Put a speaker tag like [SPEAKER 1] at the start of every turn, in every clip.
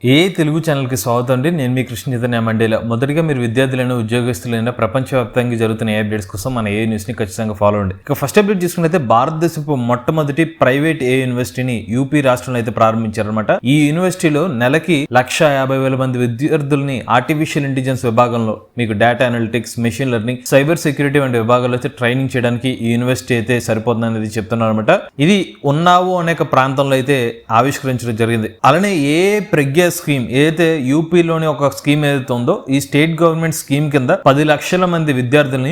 [SPEAKER 1] ఏ తెలుగు ఛానల్కి స్వాగతం అండి. నేను మీ కృష్ణ చైతన్య మండేల. మొదటిగా మీరు విద్యార్థులైన ఉద్యోగస్తులైన ప్రపంచవ్యాప్తంగా జరుగుతున్న ఏ అప్డేట్స్ కోసం మన ఏ న్యూస్ని ఖచ్చితంగా ఫాలో అండి. ఇక ఫస్ట్ అప్డేట్ చూసుకున్నైతే భారతదేశపు మొట్టమొదటి ప్రైవేట్ ఏ యూనివర్సిటీని యూపీ రాష్ట్రంలో అయితే ప్రారంభించారనమాట. ఈ యూనివర్సిటీలో నెలకి 150,000 మంది విద్యార్థుల్ని ఆర్టిఫిషియల్ ఇంటెలిజెన్స్ విభాగంలో మీకు data analytics, machine learning, cyber security వంటి విభాగాల్లో అయితే ట్రైనింగ్ చేయడానికి ఈ యూనివర్సిటీ అయితే సరిపోతుంది అనేది చెప్తున్నారు అనమాట. ఇది ఉన్నావో అనేక ప్రాంతంలో అయితే ఆవిష్కరించడం జరిగింది. అలానే ఏ ప్రజ్ఞ స్కీమ్ ఏదైతే యూపీలోని ఒక స్కీమ్ ఏదైతే ఉందో ఈ స్టేట్ గవర్నమెంట్ స్కీమ్ కింద 10 లక్షల మంది విద్యార్థుల్ని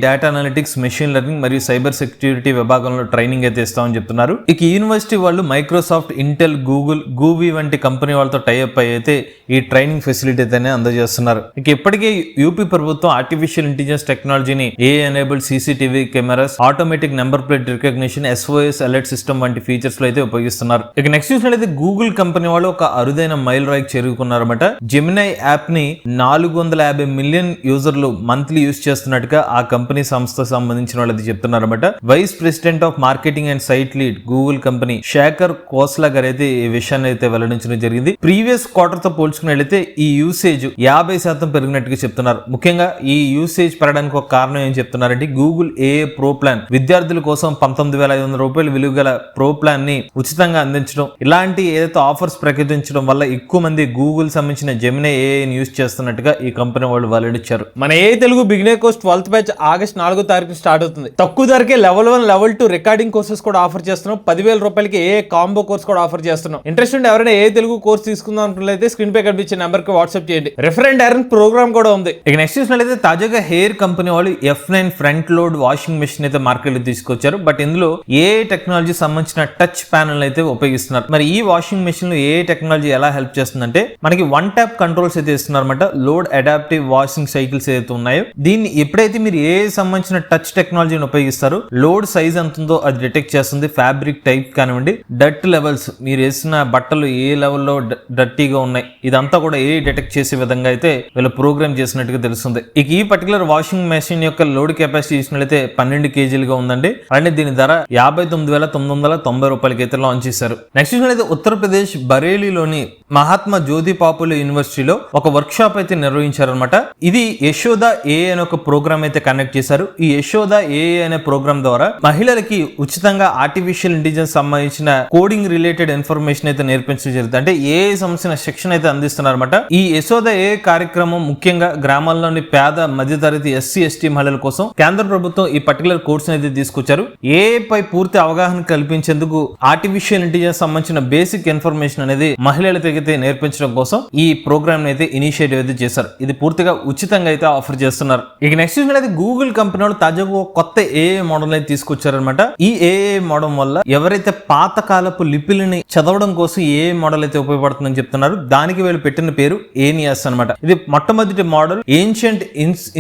[SPEAKER 1] డేటా అనలిటిక్స్, మెషిన్ లెర్నింగ్ మరియు సైబర్ సెక్యూరిటీ విభాగంలో ట్రైనింగ్ అయితే ఇస్తామని చెప్తున్నారు. ఇక యూనివర్సిటీ వాళ్ళు మైక్రోసాఫ్ట్, ఇంటెల్, గూగుల్, గూవీ వంటి కంపెనీ వాళ్ళతో టైఅప్ అయితే ఈ ట్రైనింగ్ ఫెసిలిటీ అయితే అందజేస్తున్నారు. ఇక ఇప్పటికే యూపీ ప్రభుత్వం ఆర్టిఫిషియల్ ఇంటెలిజెన్స్ టెక్నాలజీని enabled CCTV cameras, automatic number plate recognition, SOS alert system వంటి ఫీచర్స్ లో అయితే ఉపయోగిస్తున్నారు. ఇక నెక్స్ట్ చూసినట్లయితే గూగుల్ కంపెనీ వాళ్ళు ఒక అరుదైన మైల్ రాయికి చేరుకున్నారన్నమాట. జెమినై యాప్ ని 450 మిలియన్ యూజర్లు మంత్లీ యూజ్ చేస్తున్నట్టుగా ఆ కంపెనీ సంస్థ సంబంధించిన వాళ్ళది చెప్తున్నారన్నమాట. Vice president of marketing and site lead Google company Shekhar Khosla గారు అయితే ఈ విషయాన్ని అయితే వెల్లడించడం జరిగింది. ప్రీవియస్ క్వార్టర్ తో పోల్చుకున్నట్లయితే ఈ యూసేజ్ 50% పెరిగినట్టుగా చెప్తున్నారు. ముఖ్యంగా ఈ యూసేజ్ పెరగడానికి ఒక కారణం ఏం చెప్తున్నారంటే గూగుల్ ఏఏ ప్రో ప్లాన్ విద్యార్థుల కోసం 19,500 రూపాయలు విలువ గల ప్రో ప్లాన్ ని ఉచితంగా అందించడం, ఇలాంటి ఏదైతే ఆఫర్స్ ప్రకటించడం వల్ల ఎక్కువ మంది గూగుల్ సంబంధించిన జెమినై ఏఐని యూజ్ చేస్తున్నట్టుగా ఈ కంపెనీ వాళ్ళు వెల్లడించారు.
[SPEAKER 2] మన a Telugu beginner course 12th batch August 4వ తారీఖు స్టార్ట్ అవుతుంది. తక్కువ ధరకే లెవెల్ 1, లెవెల్ 2 రికార్డింగ్ కోర్సెస్ కూడా ఆఫర్ చేస్తున్నాం. 10,000 రూపాయలకి ఏ కాంబో కోర్స్ కూడా ఆఫర్ చేస్తున్నాం. ఇంట్రెస్ట్ ఉంటే ఎవరైనా ఏ తెలుగు కోర్స్ తీసుకుందాం అనుకున్నట్లయితే స్క్రీన్ పై కనిపించే నెంబర్ కి వాట్సాప్ చేయండి. రిఫరెండ్ ఎర్న్ ప్రోగ్రామ్ కూడా ఉంది.
[SPEAKER 1] ఇక నెక్స్ట్ చూసినట్లయితే తాజాగా హెయిర్ కంపెనీ వాళ్ళు F9 front load washing machine అయితే మార్కెట్ లో తీసుకొచ్చారు. బట్ ఇందులో ఏ టెక్నాలజీ సంబంధించిన టచ్ ప్యానల్ అయితే ఉపయోగిస్తున్నారు. మరి ఈ వాషింగ్ మెషిన్ లో ఏ టెక్నాలజీ ఎలా హెల్ప్ చేస్తుందంటే మనకి 1 ట్యాప్ కంట్రోల్స్ అయితే ఇస్తున్నారన్నమాట. లోడ్ అడాప్టివ్ వాషింగ్ సైకిల్స్ ఏదైతే ఉన్నాయో దీన్ని ఎప్పుడైతే మీరు ఏ సంబంధించిన టచ్ టెక్నాలజీని ఉపయోగిస్తారో లోడ్ సైజ్ ఎంత ఉందో అది డిటెక్ట్ చేస్తుంది. ఫ్యాబ్రిక్ టైప్ కానివ్వండి, డర్ట్ లెవెల్స్, మీరు వేసిన బట్టలు ఏ లెవెల్లో డర్టీగా ఉన్నాయి ఇదంతా కూడా ఏ డిటెక్ట్ చేసే విధంగా అయితే వీళ్ళు ప్రోగ్రామ్ చేసినట్టుగా తెలుస్తుంది. ఇక ఈ పర్టికులర్ వాషింగ్ మెషిన్ యొక్క లోడ్ కెపాసిటీ చూసినట్లయితే 12 kgలుగా ఉందండి. అంటే దీని ధర 59,990 రూపాయలకి అయితే లాంచ్ చేశారు. నెక్స్ట్ చూసినట్లయితే ఉత్తరప్రదేశ్ బరేలీలోని మహాత్మా జ్యోతి పాపులర్ యూనివర్సిటీలో ఒక వర్క్ షాప్ అయితే నిర్వహించారనమాట. ఇది యశోద ఏఐ అనే ఒక ప్రోగ్రామ్ అయితే కండక్ట్ చేశారు. ఈ యశోద ఏఐ అనే ప్రోగ్రామ్ ద్వారా మహిళలకి ఉచితంగా ఆర్టిఫిషియల్ ఇంటెలిజెన్స్ సంబంధించిన కోడింగ్ రిలేటెడ్ ఇన్ఫర్మేషన్ అయితే నేర్పించడం జరుగుతుంది. అంటే ఏఐ సంబంధించిన శిక్షణ అయితే అందిస్తున్నారన్నమాట. ఈ యశోద ఏఐ కార్యక్రమం ముఖ్యంగా గ్రామాల్లోని పేద మధ్యతరగతి SC/ST మహిళల కోసం కేంద్ర ప్రభుత్వం ఈ పర్టికులర్ కోర్స్ అయితే తీసుకొచ్చారు. ఏఐ పై పూర్తి అవగాహన కల్పించేందుకు ఆర్టిఫిషియల్ ఇంటెలిజెన్స్ సంబంధించిన బేసిక్ ఇన్ఫర్మేషన్ అనేది మహిళలతో నేర్పించడం కోసం ఈ ప్రోగ్రామ్ అయితే ఇనిషియేటివ్ అయితే చేశారు. ఇది పూర్తిగా ఉచితంగా అయితే ఆఫర్ చేస్తున్నారు. ఇక నెక్స్ట్ చూసినట్లయితే గూగుల్ కంపెనీ వాళ్ళు తాజాగా కొత్త ఏఐ మోడల్ అయితే తీసుకొచ్చారనమాట. ఈ ఏఐ మోడల్ వల్ల ఎవరైతే పాతకాలపు లిపిలని చదవడం కోసం ఏఐ మోడల్ అయితే ఉపయోగపడుతుందని చెప్తున్నారు. దానికి వీళ్ళు పెట్టిన పేరు ఏనియాస్ అనమాట. ఇది మొట్టమొదటి మోడల్. ఏన్షియంట్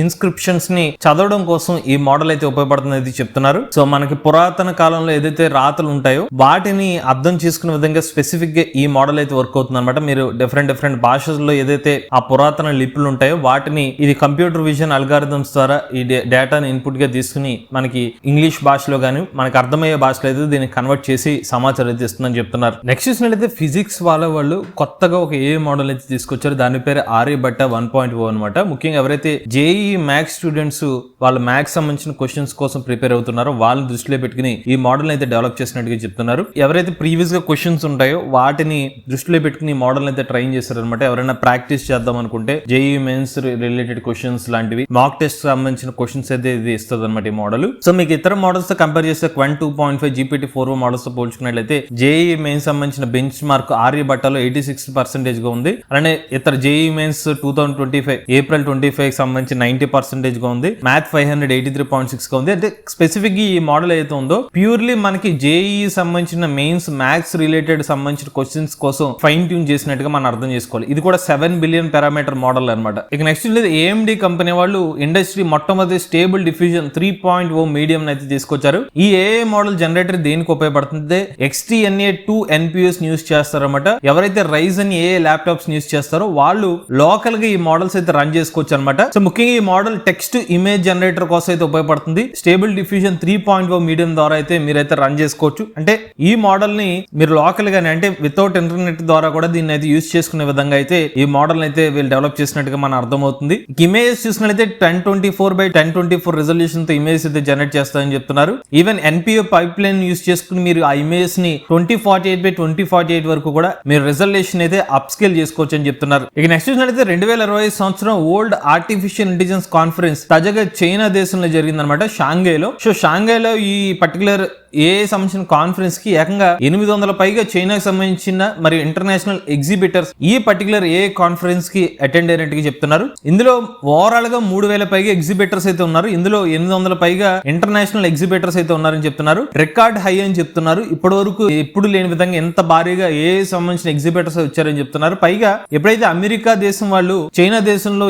[SPEAKER 1] ఇన్స్క్రిప్షన్స్ ని చదవడం కోసం ఈ మోడల్ అయితే ఉపయోగపడుతుంది చెప్తున్నారు. సో మనకి పురాతన కాలంలో ఏదైతే రాతలు ఉంటాయో వాటిని అర్థం చేసుకునే విధంగా స్పెసిఫిక్ గా ఈ మోడల్ అయితే వర్క్ అవుతుంది అనమాట. మీరు డిఫరెంట్ భాషల్లో ఏదైతే ఆ పురాతన లిపులు ఉంటాయో వాటిని ఇది కంప్యూటర్ విజన్ అల్గారిథమ్స్ ద్వారా ఈ డేటాని ఇన్పుట్ గా తీసుకుని మనకి ఇంగ్లీష్ భాషలో గానీ మనకి అర్థమయ్యే భాషలో అయితే దీన్ని కన్వర్ట్ చేసి సమాచారం అయితే ఇస్తుందని చెప్తున్నారు. నెక్స్ట్ చూసినట్లయితే ఫిజిక్స్ వాళ్ళు కొత్తగా ఒక ఏ మోడల్ అయితే తీసుకొచ్చారు. దాని పేరు ఆర్యభట్ట 1.0 అనమాట. ముఖ్యంగా ఎవరైతే JEE మ్యాథ్స్ స్టూడెంట్స్ వాళ్ళ మ్యాథ్స్ సంబంధించిన క్వశ్చన్స్ కోసం ప్రిపేర్ అవుతున్నారో వాళ్ళని దృష్టిలో పెట్టుకుని ఈ మోడల్ అయితే డెవలప్ చేసినట్టుగా చెప్తున్నారు. ఎవరైతే ప్రీవియస్ గా క్వశ్చన్స్ ఉంటాయో వాటిని దృష్టిలో పెట్టుకుని మోడల్ అయితే ట్రైన్ చేశారనమాట. ఎవరైనా ప్రాక్టీస్ చేద్దాం అనుకుంటే JEE మెయిన్స్ రిలేటెడ్ క్వశ్చన్స్ లాంటివి మాక్ టెస్ట్ సంబంధించిన క్వశ్చన్స్ అయితే ఇది ఇస్తుంది అనమాట ఈ మోడల్. సో మీకు ఇతర మోడల్స్ తో కంపేర్ చేస్తే Quant 2.5 GPT-4o మోడల్స్ తో పోల్చుకున్నట్లయితే JEE మెయిన్స్ సంబంధించిన బెంచ్ మార్క్ ఆర్యభట్టలో 86% గా ఉంది. అలానే ఇతర JEE మెయిన్స్ 2025 ఏప్రిల్ 25 సంబంధించి 90% గా ఉంది. మ్యాథ్ 583.6 గా ఉంది. అంటే స్పెసిఫిక్ గా ఈ మోడల్ అయితే ఉందో ప్యూర్లీ మనకి JEE సంబంధించిన మెయిన్స్ మ్యాథ్స్ రిలేటెడ్ సంబంధించిన క్వశ్చన్స్ కోసం ఫైన్ ట్యూన్ చేసినట్టుగా మనం అర్థం చేసుకోవాలి. ఇది కూడా 7 బిలియన్ పారామీటర్ మోడల్ అనమాట. ఇక నెక్స్ట్ AMD కంపెనీ వాళ్ళు ఇండస్ట్రీ మొట్టమొదటి స్టేబుల్ డిఫ్యూజన్ 3.0 మీడియం అయితే తీసుకొచ్చారు. ఈ AI మోడల్ జనరేటర్ దేనికి ఉపయోగపడుతుంది? XTNA2 NPUs యూస్ చేస్తారన్నమాట. ఎవరైతే Ryzen AI ల్యాప్టాప్స్ యూస్ చేస్తారో వాళ్ళు లోకల్ గా ఈ మోడల్స్ అయితే రన్ చేసుకోవచ్చు అనమాట. సో ముఖ్యంగా ఈ మోడల్ టెక్స్ట్ ఇమేజ్ జనరేటర్ కోసం అయితే ఉపయోగపడుతుంది. స్టేబుల్ డిఫ్యూజన్ 3.0 మీడియం ద్వారా అయితే మీరైతే రన్ చేసుకోవచ్చు. అంటే ఈ మోడల్ ని మీరు లోకల్ గానే అంటే వితౌట్ ఇంటర్నెట్ ద్వారా కూడా దీన్ని అయితే యూస్ చేసుకునే విధంగా అయితే ఈ మోడల్ అయితే వీళ్ళు డెవలప్ చేసినట్టుగా మనం అర్థమవుతుంది. ఇమేజెస్ చూసినట్లయితే 1024x1024 రెజల్యూషన్ తో ఇమేజ్ అయితే జనరేట్ చేస్తారని చెప్తున్నారు. Even NPO pipe line use చేసుకుని మీరు ఆ ఇమేజ్ ని 2048x2048 వరకు కూడా మీరు రెజల్యూషన్ అయితే అప్ స్కేల్ చేసుకోవచ్చు అని చెప్తున్నారు. ఇక నెక్స్ట్ చూసినట్లయితే 2025 సంవత్సరం వరల్డ్ ఆర్టిఫిషియల్ ఇంటెలిజెన్స్ కాన్ఫరెన్స్ తాజాగా చైనా దేశంలో జరిగిందనమాట, షాంఘైలో. సో షాంఘైలో ఈ పర్టికులర్ సంబంధించిన కాన్ఫరెన్స్ కి ఏకంగా 800 పైగా చైనాకి సంబంధించిన మరియు ఇంటర్నేషనల్ ఎగ్జిబిటర్స్ ఈ పర్టికులర్ కాన్ఫరెన్స్ కి అటెండ్ అయినట్టుగా చెప్తున్నారు. ఇందులో ఓవరాల్ గా 3000 పైగా ఎగ్జిబిటర్స్ అయితే ఉన్నారు. ఇందులో 800 పైగా ఇంటర్నేషనల్ ఎగ్జిబిటర్స్ అయితే ఉన్నారని చెప్తున్నారు. రికార్డ్ హై అని చెప్తున్నారు. ఇప్పటి వరకు ఎప్పుడు లేని విధంగా ఎంత భారీగా సంబంధించిన ఎగ్జిబిటర్స్ వచ్చారని చెప్తున్నారు. పైగా ఎప్పుడైతే అమెరికా దేశం వాళ్ళు చైనా దేశంలో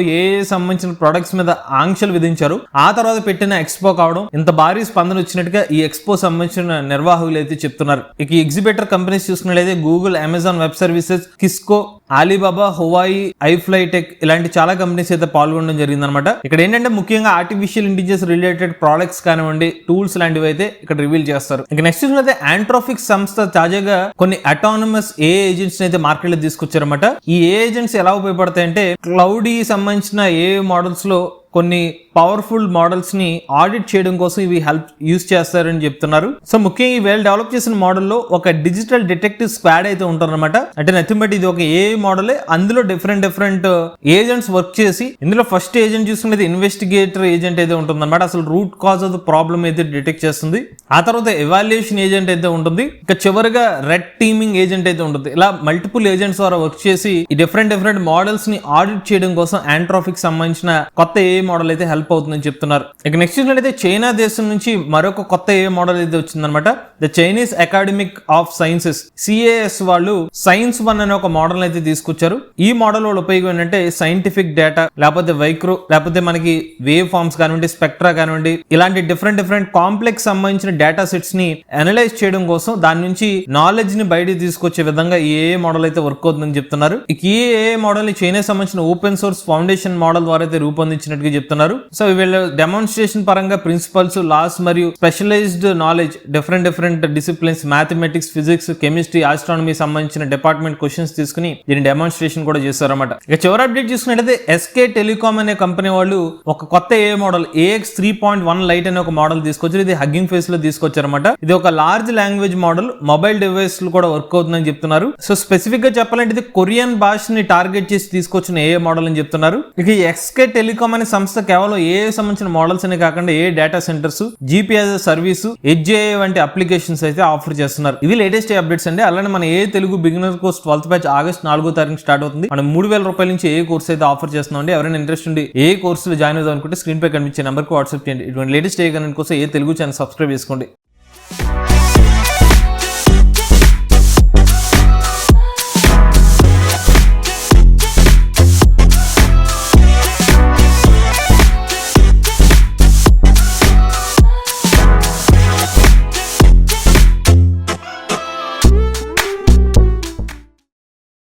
[SPEAKER 1] సంబంధించిన ప్రొడక్ట్స్ మీద ఆంక్షలు విధించారు, ఆ తర్వాత పెట్టిన ఎక్స్పో కావడం ఇంత భారీ స్పందన వచ్చినట్టుగా ఈ ఎక్స్పో సంబంధించిన నిర్వాహకులు అయితే చెప్తున్నారు. ఇక ఈ ఎగ్జిబిటర్ కంపెనీస్ చూసుకున్నట్లయితే Google, Amazon web services, Cisco, Alibaba, Huawei, iFlytek ఇలాంటి చాలా కంపెనీస్ అయితే పాల్గొనడం జరిగింది అనమాట. ఇక్కడ ఏంటంటే ముఖ్యంగా ఆర్టిఫిషియల్ ఇంటెలిజెన్స్ రిలేటెడ్ ప్రొడక్ట్స్ కానివ్వండి, టూల్స్ లాంటివి అయితే ఇక్కడ రివీల్ చేస్తారు. ఇక నెక్స్ట్ చూసినట్లయితే ఆంట్రోఫిక్ సంస్థ తాజాగా కొన్ని అటానమస్ ఏజెంట్స్ అయితే మార్కెట్ లో తీసుకొచ్చారన్నమాట. ఈ ఏజెంట్స్ ఎలా ఉపయోగపడతాయంటే క్లౌడీ సంబంధించిన మోడల్స్ లో కొన్ని పవర్ఫుల్ మోడల్స్ ని ఆడిట్ చేయడం కోసం ఇవి యూస్ చేస్తారని చెప్తున్నారు. సో ముఖ్యంగా ఈ వీళ్ళు డెవలప్ చేసిన మోడల్లో ఒక డిజిటల్ డిటెక్టివ్ స్క్వాడ్ అయితే ఉంటారన్నమాట. అంటే నథింగ్ బట్ ఇది ఒక మోడలే, అందులో డిఫరెంట్ ఏజెంట్స్ వర్క్ చేసి ఇందులో ఫస్ట్ ఏజెంట్ చూసుకునేది ఇన్వెస్టిగేటర్ ఏజెంట్ అయితే ఉంటుందన్నమాట. అసలు root cause of the problem అయితే డిటెక్ట్ చేస్తుంది. ఆ తర్వాత ఎవాల్యుయేషన్ ఏజెంట్ అయితే ఉంటుంది. ఇక చివరిగా రెడ్ టీమింగ్ ఏజెంట్ అయితే ఉంటుంది. ఇలా మల్టిపుల్ ఏజెంట్స్ ద్వారా వర్క్ చేసి ఈ డిఫరెంట్ మోడల్స్ ని ఆడిట్ చేయడం కోసం ఆంట్రోఫిక్ సంబంధించిన కొత్త మోడల్ అయితే హెల్ప్ అవుతుందని చెప్తున్నారు. ఇక నెక్స్ట్ చూసినట్లయితే చైనా దేశం నుంచి మరొక కొత్త మోడల్ అయితే వచ్చిందనమాట. The Chinese academic of sciences CAS వాళ్ళు సైన్స్ 1 అనే ఒక మోడల్ అయితే తీసుకొచ్చారు. ఈ మోడల్ వాళ్ళ ఉపయోగం ఏంటంటే సైంటిఫిక్ డేటా లేకపోతే లేకపోతే మనకి వేవ్ ఫార్మ్స్ కానివ్వండి, స్పెక్ట్రా కానివ్వండి, ఇలాంటి డిఫరెంట్ కాంప్లెక్స్ సంబంధించిన డేటా సెట్స్ ని అనలైజ్ చేయడం కోసం దాని నుంచి నాలెడ్జ్ ని బయటికి తీసుకొచ్చే విధంగా ఈ మోడల్ అయితే వర్క్ అవుతుందని చెప్తున్నారు. ఇక ఈ మోడల్ ని చైనా సంబంధించిన ఓపెన్ సోర్స్ ఫౌండేషన్ మోడల్ ద్వారా అయితే రూపొందించినట్టుగా చెప్తున్నారు. సో వీళ్ళ డెమాన్స్ట్రేషన్ పరంగా ప్రిన్సిపల్స్, లాస్ మరియు specialised knowledge different disciplines, mathematics, physics, chemistry, astronomy సంబంధించిన డిపార్ట్మెంట్ క్వశ్చన్స్ తీసుకుని దీని డెమాన్స్ట్రేషన్ కూడా చేశారన్నమాట. ఇక చివరి అప్డేట్ చూసుకున్నట్లయితే SK టెలికామ్ అనే కంపెనీ వాళ్ళు ఒక కొత్త మోడల్ AX 3.1 లైట్ అనే ఒక మోడల్ తీసుకొచ్చారు. ఇది హగ్గింగ్ ఫేస్ లో తీసుకొచ్చారన్నమాట. ఇది ఒక large language model, mobile device లో కూడా వర్క్ అవుతుందని చెప్తున్నారు. సో స్పెసిఫిక్ గా చెప్పాలంటే ఇది కొరియన్ భాషని టార్గెట్ చేసి తీసుకొచ్చిన మోడల్ అని చెప్తున్నారు. ఇక SK టెలికామ్ అనే సంస్థ కేవలం సంబంధించిన మోడల్స్ అనే కాకుండా data centres, GPS service, edge వంటి అప్లికేషన్స్ అయితే ఆఫర్ చేస్తున్నారు. ఇవి లేటెస్ట్ అప్డేట్స్ అండి. అలానే మన Telugu beginner course 12th batch August 4వ తారీఖు స్టార్ట్ అవుతుంది. మనం 3000 రూపాయల నుంచి కోర్స్ అయితే ఆఫర్ చేస్తున్నాం. ఎవరైనా ఇంట్రెస్ట్ ఉండి కోర్సులో జాయిన్ అవుదాం అనుకుంటే స్క్రీన్ పై కనిపించే నెంబర్ కి వాట్సాప్ చేయండి. ఇటువంటి లేటెస్ట్ కనుక కోసం తెలుగు ఛానల్ సబ్స్క్రైబ్ చేసుకోండి.